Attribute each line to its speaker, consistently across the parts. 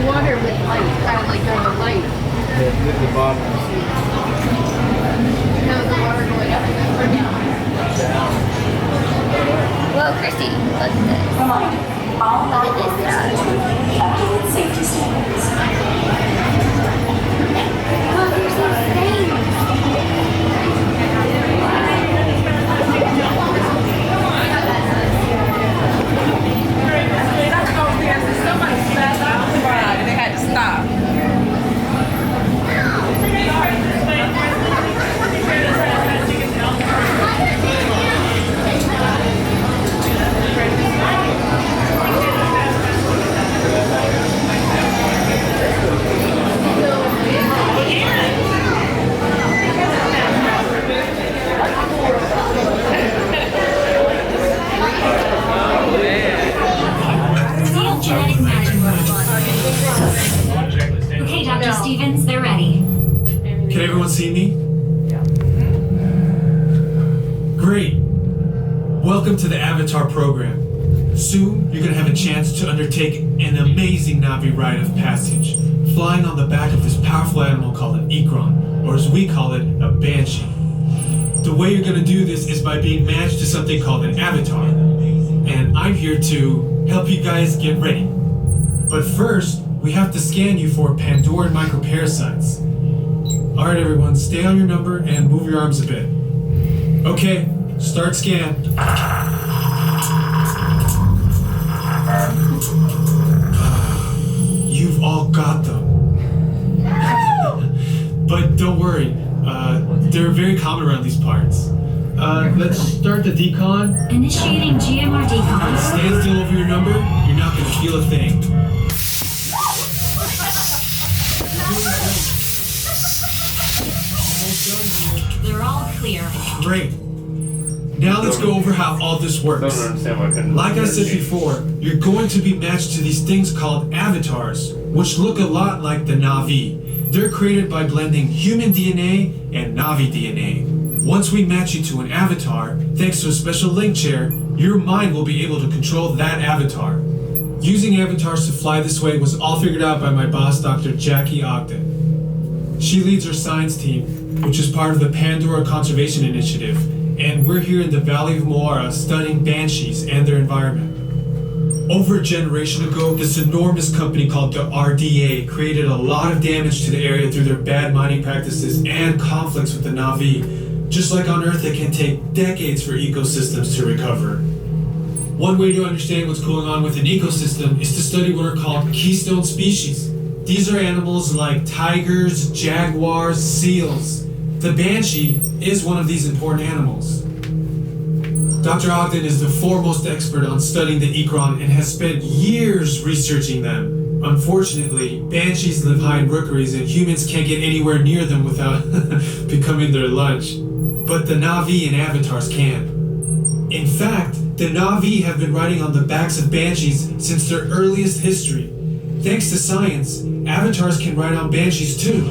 Speaker 1: water with light, kind of like on the light.
Speaker 2: The bottom.
Speaker 1: No, the water going up or down.
Speaker 3: Whoa, Christy, look at this.
Speaker 4: All
Speaker 3: Look at this dog.
Speaker 4: calculate safety standards.
Speaker 3: Oh, there's these things.
Speaker 5: Somebody spat out the ride and they had to stop.
Speaker 4: Seal genetic matching protocol. Okay, Dr. Stevens, they're ready.
Speaker 6: Can everyone see me? Great. Welcome to the Avatar program. Soon, you're going to have a chance to undertake an amazing Navi rite of passage, flying on the back of this powerful animal called an Ikron, or as we call it, a Banshee. The way you're going to do this is by being matched to something called an Avatar. And I'm here to help you guys get ready. But first, we have to scan you for Pandora microparasites. Alright everyone, stay on your number and move your arms a bit. Okay, start scan. You've all got them. But don't worry, they're very common around these parts. Let's start the decon.
Speaker 4: Initiating GMR decon.
Speaker 6: Stand still over your number, you're not gonna feel a thing.
Speaker 4: They're all clear.
Speaker 6: Great. Now let's go over how all this
Speaker 2: I
Speaker 6: works.
Speaker 2: don't understand why I couldn't.
Speaker 6: Like I said before, you're going to be matched to these things called avatars, which look a lot like the Navi. They're created by blending human DNA and Navi DNA. Once we match you to an avatar, thanks to a special link chair, your mind will be able to control that avatar. Using avatars to fly this way was all figured out by my boss, Dr. Jackie Ogden. She leads our science team, which is part of the Pandora Conservation Initiative, and we're here in the Valley of Moara studying banshees and their environment. Over a generation ago, this enormous company called the RDA created a lot of damage to the area through their bad mining practices and conflicts with the Navi. Just like on Earth, it can take decades for ecosystems to recover. One way to understand what's going on with an ecosystem is to study what are called keystone species. These are animals like tigers, jaguars, seals. The banshee is one of these important animals. Dr. Ogden is the foremost expert on studying the Ikron and has spent years researching them. Unfortunately, banshees live high in rookeries and humans can't get anywhere near them without becoming their lunch. But the Navi and avatars can. In fact, the Navi have been riding on the backs of banshees since their earliest history. Thanks to science, avatars can ride on banshees too.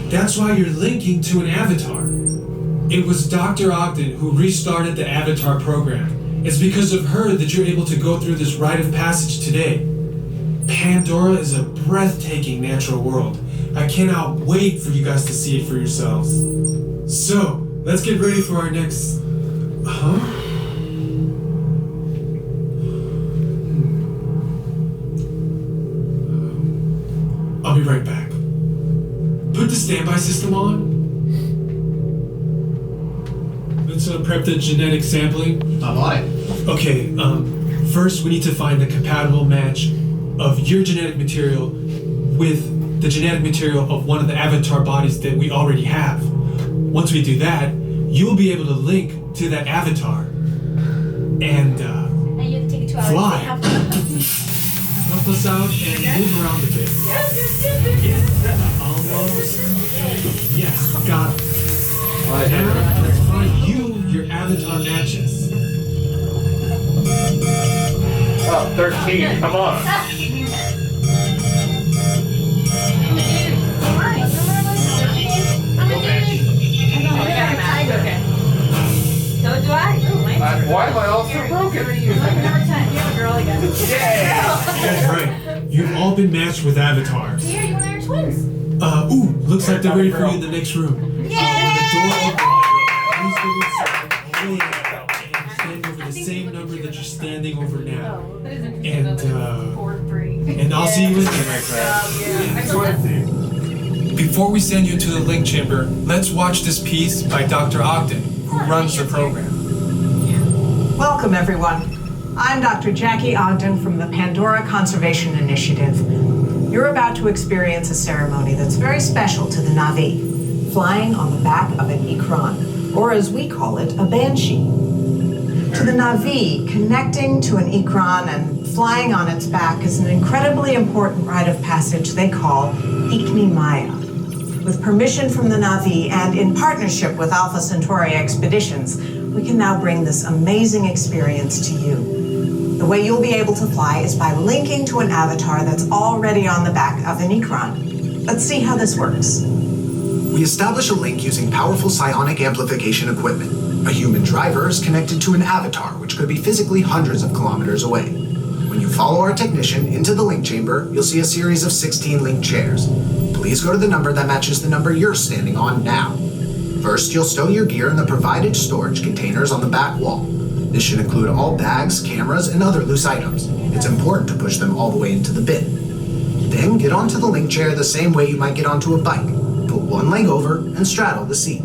Speaker 6: That's why you're linking to an avatar. It was Dr. Ogden who restarted the Avatar program. It's because of her that you're able to go through this rite of passage today. Pandora is a breathtaking natural world. I cannot wait for you guys to see it for yourselves. So, let's get ready for our next... I'll be right back. Put the standby system on. Let's prep the genetic sampling.
Speaker 7: I'm on it.
Speaker 6: Okay, first we need to find the compatible match of your genetic material with the genetic material of one of the avatar bodies that we already have. Once we do that, you'll be able to link to that avatar and
Speaker 3: Now you have to take a 2 hours.
Speaker 6: fly. Help us out and move around a bit. Yeah, almost. Yes, got it. Now, let's find your avatar matches.
Speaker 2: Oh, 13, come on.
Speaker 3: So do I.
Speaker 2: Why am I also broken?
Speaker 1: Number 10, you have a girl again.
Speaker 2: Yeah!
Speaker 6: You guys right. You've all been matched with avatars.
Speaker 3: Here, you and I are twins.
Speaker 6: Looks like they're ready for you in the next room. When the door opens, please go inside. Oh, yeah. And stand over the same number that you're standing over now.
Speaker 1: That isn't
Speaker 6: And,
Speaker 1: 4-3.
Speaker 6: And I'll see you in there, my friend. Before we send you to the link chamber, let's watch this piece by Dr. Ogden, who runs the program.
Speaker 7: Welcome, everyone. I'm Dr. Jackie Ogden from the Pandora Conservation Initiative. You're about to experience a ceremony that's very special to the Na'vi, flying on the back of an Ikran, or as we call it, a banshee. To the Na'vi, connecting to an Ikran and flying on its back is an incredibly important rite of passage they call Ikni Maya. With permission from the Na'vi and in partnership with Alpha Centauri Expeditions, we can now bring this amazing experience to you. The way you'll be able to fly is by linking to an avatar that's already on the back of an Ikran. Let's see how this works.
Speaker 8: We establish a link using powerful psionic amplification equipment. A human driver is connected to an avatar, which could be physically hundreds of kilometers away. When you follow our technician into the link chamber, you'll see a series of 16 link chairs. Please go to the number that matches the number you're standing on now. First, you'll stow your gear in the provided storage containers on the back wall. This should include all bags, cameras, and other loose items. It's important to push them all the way into the bin. Then get onto the link chair the same way you might get onto a bike. Put one leg over and straddle the seat.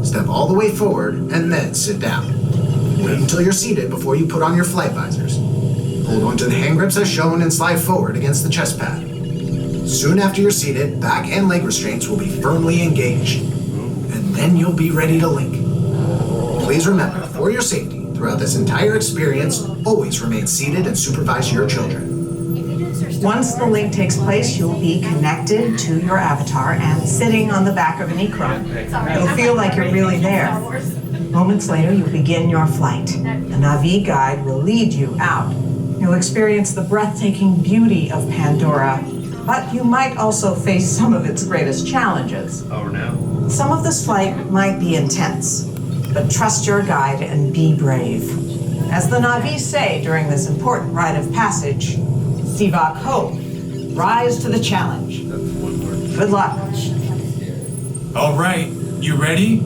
Speaker 8: Step all the way forward and then sit down. Wait until you're seated before you put on your flight visors. Hold onto the hand grips as shown and slide forward against the chest pad. Soon after you're seated, back and leg restraints will be firmly engaged. And then you'll be ready to link. Please remember, for your safety, throughout this entire experience, always remain seated and supervise your children.
Speaker 7: Once the link takes place, you'll be connected to your avatar and sitting on the back of an Ikran. You'll feel like you're really there. Moments later, you'll begin your flight. The Na'vi guide will lead you out. You'll experience the breathtaking beauty of Pandora, but you might also face some of its greatest challenges.
Speaker 2: Over now.
Speaker 7: Some of this flight might be intense, but trust your guide and be brave. As the Na'vi say during this important rite of passage, Sivak Ho, rise to the challenge. Good luck.
Speaker 6: All right, you ready?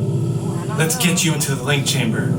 Speaker 6: Let's get you into the link chamber.